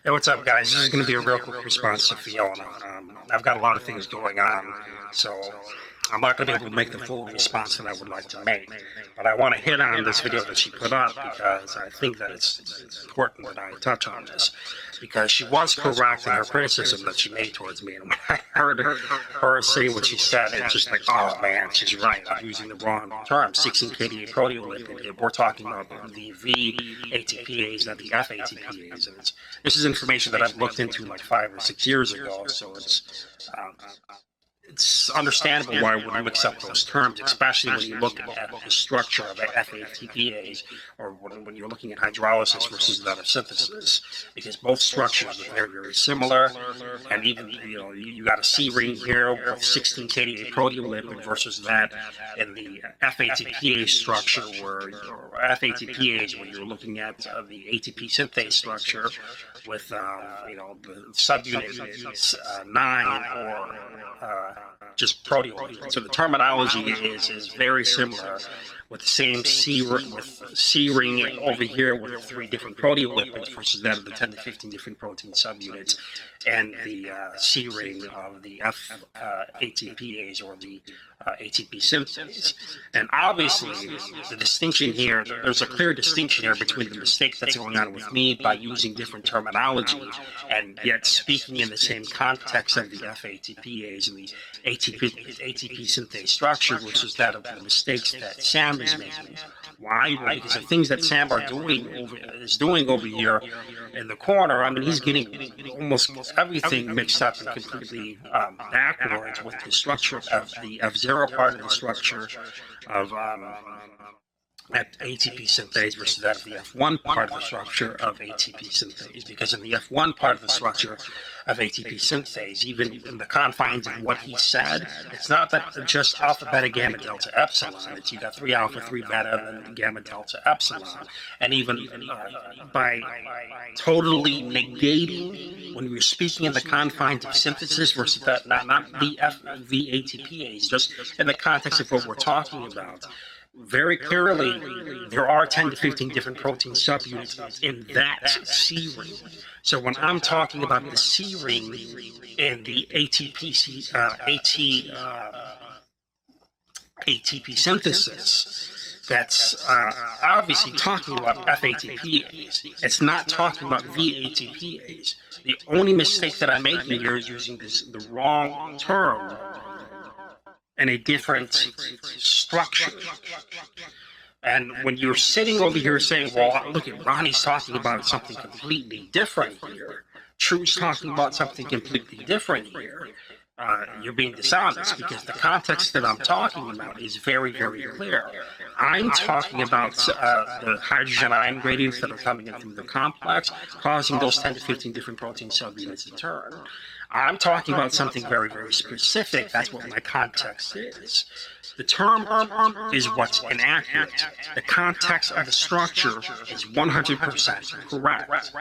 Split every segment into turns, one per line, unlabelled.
Hey, what's up, guys? This is going to be a real quick response to Fiona. I've got a lot of things going on, so I'm not going to be able to make the full response that I would like to make. But I want to hit on this video that she put up because I think that it's important that I touch on this. Because she was correct in her criticism that she made towards me. And when I heard her say what she said, it's just like, oh man, she's right. I'm using the wrong term, 16-kDa proteolipid. We're talking about the V-ATPase, not the F-ATPase. And this is information that I've looked into like 5 or 6 years ago, so it's understandable why we mix up those terms, especially when you look at the structure of F-ATPase, or when you're looking at hydrolysis versus that of synthesis, because both structures are very, very similar. And even, you got a C ring here with 16-kDa proteolipid versus that in the F-ATPase structure, or F-ATPase, when you're looking at the ATP synthase structure with, the subunit 9 or just proteolipid. So the terminology is very similar, with the same C ring over here with 3 different proteolipids versus that of the 10 to 15 different protein subunits, and the C ring of the F-ATPase or the ATP synthase. And obviously, the distinction here, there's a clear distinction here between the mistake that's going on with me by using different terminology and yet speaking in the same context of the F-ATPase and the ATP synthase structure, which is that of the mistakes that Sam is making. Why? Because the things that Sam is doing over here in the corner, I mean, he's getting almost everything mixed up and completely backwards with the structure of the F0 part of the structure of ATP synthase versus that of the F1 part of the structure of ATP synthase. Because in the F1 part of the structure of ATP synthase, even in the confines of what he said, it's not that just alpha, beta, gamma, delta, epsilon. It's you got 3 alpha, 3 beta, and gamma, delta, epsilon. And even by totally negating, when we're speaking in the confines of synthesis versus that, not the ATPase, just in the context of what we're talking about, very clearly, there are 10 to 15 different protein subunits in that C ring. So when I'm talking about the C ring in the ATP synthesis, that's obviously talking about F-ATPase. It's not talking about V-ATPase. The only mistake that I'm making here is using the wrong term and a different structure. And when you're sitting over here saying, well, look at Ronnie's talking about something completely different here, True's talking about something completely different here, you're being dishonest, because the context that I'm talking about is very, very clear. I'm talking about the hydrogen ion gradients that are coming in from the complex, causing those 10 to 15 different protein subunits to turn. I'm talking about something very, very specific. That's what my context is. The term is what's inaccurate. The context of the structure is 100% correct.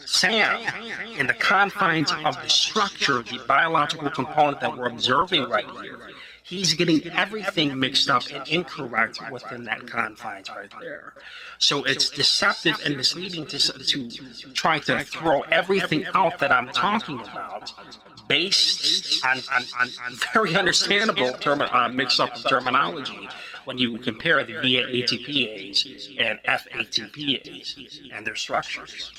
Sam, in the confines of the structure, the biological component that we're observing right here, he's getting everything mixed up and incorrect within that confines right there. So it's deceptive and misleading to try to throw everything out that I'm talking about based on very understandable mix-up of terminology when you compare the VA-ATPase and F-ATPase and their structures.